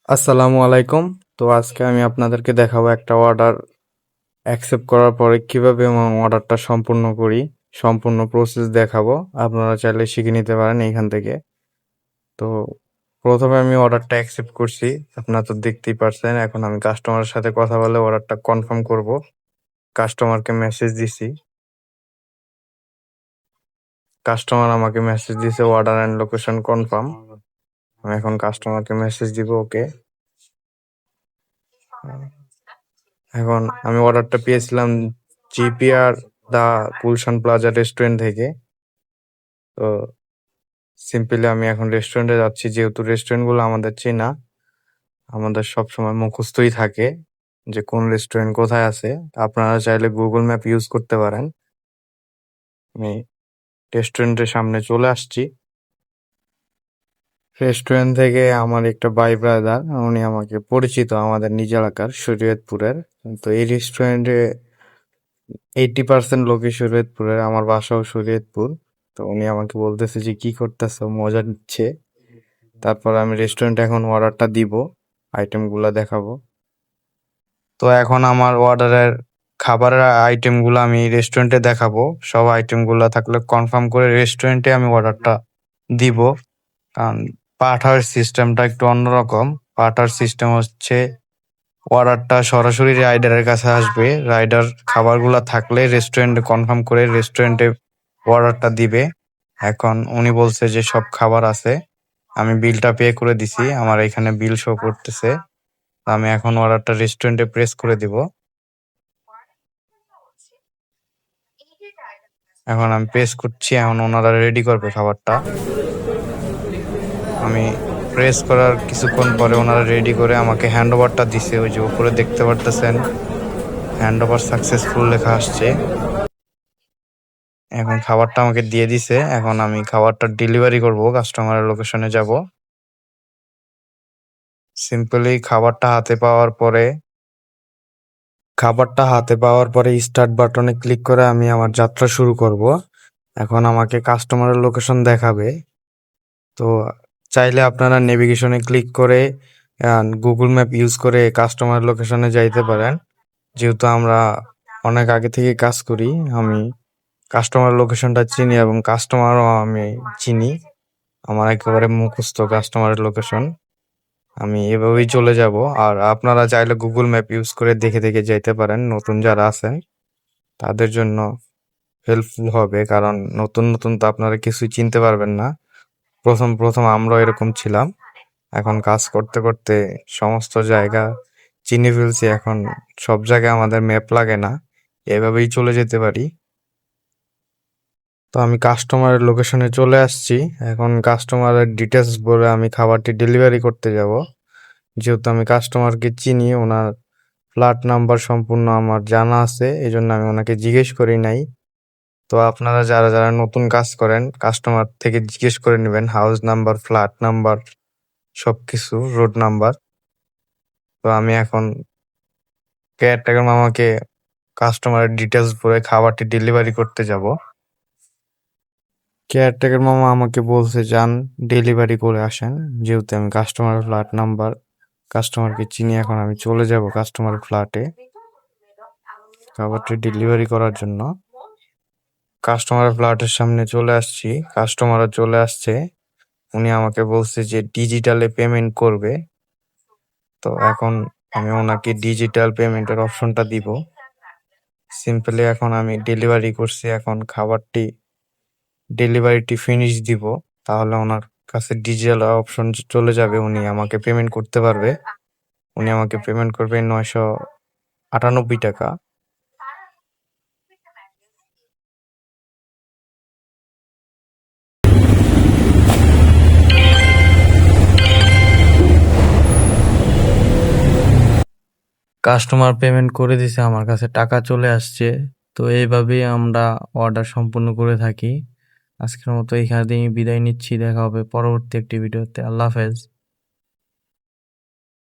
আসসালামু আলাইকুম। তো আজকে আমি আপনাদেরকে দেখাবো একটা অর্ডার অ্যাকসেপ্ট করার পরে কিভাবে আমার অর্ডারটা সম্পূর্ণ করি। সম্পূর্ণ প্রসেস দেখাবো। আপনারা চাইলে শিখে নিতে পারেন এইখান থেকে। তো প্রথমে আমি অর্ডারটা অ্যাকসেপ্ট করছি। আপনারা তো দেখতেই পারছেন। এখন আমি কাস্টমারের সাথে কথা বলে অর্ডারটা কনফার্ম করব। কাস্টমারকে মেসেজ দিছি। কাস্টমার আমাকে মেসেজ দিছে অর্ডার অ্যান্ড লোকেশন কনফার্ম। আমি এখন কাস্টমারকে মেসেজ দিব ওকে। এখন আমি অর্ডারটা পেয়েছিলাম জিপিআর দা গুলশান প্লাজা রেস্টুরেন্ট থেকে। তো সিম্পলি আমি এখন রেস্টুরেন্টে যাচ্ছি, যেহেতু রেস্টুরেন্টগুলো আমাদের চেনা, আমাদের সবসময় মুখস্থই থাকে যে কোন রেস্টুরেন্ট কোথায় আছে। আপনারা চাইলে গুগল ম্যাপ ইউজ করতে পারেন। আমি রেস্টুরেন্টের সামনে চলে আসছি। রেস্টুরেন্ট থেকে আমার একটা ভাই ব্রাদার, উনি আমাকে পরিচিত, আমাদের নিজ এলাকার শরীয়তপুরের। তো এই রেস্টুরেন্টে 80% লোকই শরীয়তপুরের, আমার বাসাও শরীয়তপুর। তো উনি আমাকে বলতেছে যে কি করতেছো, মজা নিচ্ছে। তারপর আমি রেস্টুরেন্টে এখন অর্ডারটা দিব, আইটেমগুলো দেখাবো। তো এখন আমার অর্ডারের খাবারের আইটেমগুলো আমি রেস্টুরেন্টে দেখাবো। সব আইটেমগুলো থাকলে কনফার্ম করে রেস্টুরেন্টে আমি অর্ডারটা দিব। কারণ পাঠার সিস্টেমটা একটু অন্যরকম। পাঠার সিস্টেম হচ্ছে অর্ডারটা সরাসরি রাইডারের কাছে আসবে। রাইডার খাবারগুলো থাকলে রেস্টুরেন্টে কনফার্ম করে রেস্টুরেন্টে অর্ডারটা দিবে। এখন উনি বলছে যে সব খাবার আছে। আমি বিলটা পে করে দিছি, আমার এখানে বিল শো করতেছে। আমি এখন অর্ডারটা রেস্টুরেন্টে প্রেস করে দিব। এখন আমি প্রেস করছি, এখন ওনারা রেডি করবে খাবারটা। আমি প্রেস করার কিছুক্ষণ পরে ওনারা রেডি করে আমাকে হ্যান্ড ওভারটা দিছে। ওই যে উপরে দেখতে পারতেছেন হ্যান্ড ওভার সাকসেসফুল লেখা আসছে। এখন খাবারটা আমাকে দিয়ে দিছে। এখন আমি খাবারটা ডেলিভারি করব, কাস্টমারের লোকেশনে যাব। সিম্পলি খাবারটা হাতে পাওয়ার পরে স্টার্ট বাটনে ক্লিক করে আমি আমার যাত্রা শুরু করব। এখন আমাকে কাস্টমারের লোকেশন দেখাবে। তো চাইলে আপনারা নেভিগেশনে ক্লিক করে গুগল ম্যাপ ইউজ করে কাস্টমার লোকেশনে যাইতে পারেন। যেহেতু আমরা অনেক আগে থেকে কাজ করি, আমি কাস্টমার লোকেশনটা চিনি এবং কাস্টমারও আমি চিনি। আমার একেবারে মুখস্থ কাস্টমারের লোকেশন। আমি এভাবেই চলে যাব। আর আপনারা চাইলে গুগল ম্যাপ ইউজ করে দেখে দেখে যাইতে পারেন, নতুন যারা আছেন তাদের জন্য হেল্পফুল হবে। কারণ নতুন নতুন তো আপনারা কিছুই চিনতে পারবেন না। প্রথম প্রথম আমরা এরকম ছিলাম। এখন কাজ করতে করতে সমস্ত জায়গা চিনে ফেলছি। এখন সব জায়গায় আমাদের ম্যাপ লাগে না, এভাবেই চলে যেতে পারি। তো আমি কাস্টমারের লোকেশনে চলে আসছি। এখন কাস্টমারের ডিটেলস বলে আমি খাবারটি ডেলিভারি করতে যাব। যেহেতু আমি কাস্টমারকে চিনি, ওনার ফ্ল্যাট নাম্বার সম্পূর্ণ আমার জানা আছে, এই জন্য আমি ওনাকে জিজ্ঞেস করি নাই। তো আপনারা যারা যারা নতুন কাজ করেন, কাস্টমার থেকে জিজ্ঞেস করে নেবেন হাউস নাম্বার, ফ্ল্যাট নাম্বার, সবকিছু, রোড নাম্বার। তো আমি এখন কেয়ারটেকার মামাকে কাস্টমারের ডিটেলস ভরে খাবারটি ডেলিভারি করতে যাব। কেয়ারটেকার মামা আমাকে বলছে যান ডেলিভারি করে আসেন। যেহেতু আমি কাস্টমারের ফ্ল্যাট নাম্বার, কাস্টমারকে চিনি, এখন আমি চলে যাব কাস্টমারের ফ্ল্যাটে খাবারটি ডেলিভারি করার জন্য। কাস্টমারের ফ্ল্যাটের সামনে চলে আসছি, কাস্টমারও চলে আসছে। উনি আমাকে বলছে যে ডিজিটালে পেমেন্ট করবে। তো এখন আমি ওনাকে ডিজিটাল পেমেন্টের অপশনটা দিব। সিম্পলি এখন আমি ডেলিভারি করছি। এখন ডেলিভারিটি ফিনিশ দিব, তাহলে ওনার কাছে ডিজিটাল অপশন চলে যাবে, উনি আমাকে পেমেন্ট করতে পারবে। উনি আমাকে পেমেন্ট করবে 998 টাকা। কাস্টমার পেমেন্ট করে দিছে, আমার কাছে টাকা চলে আসছে। তো এইভাবেই আমরা অর্ডার সম্পূর্ণ করে থাকি। আজকের মতো এখানেই বিদায় নিচ্ছি। দেখা হবে পরবর্তী একটি ভিডিওতে। আল্লাহ হাফেজ।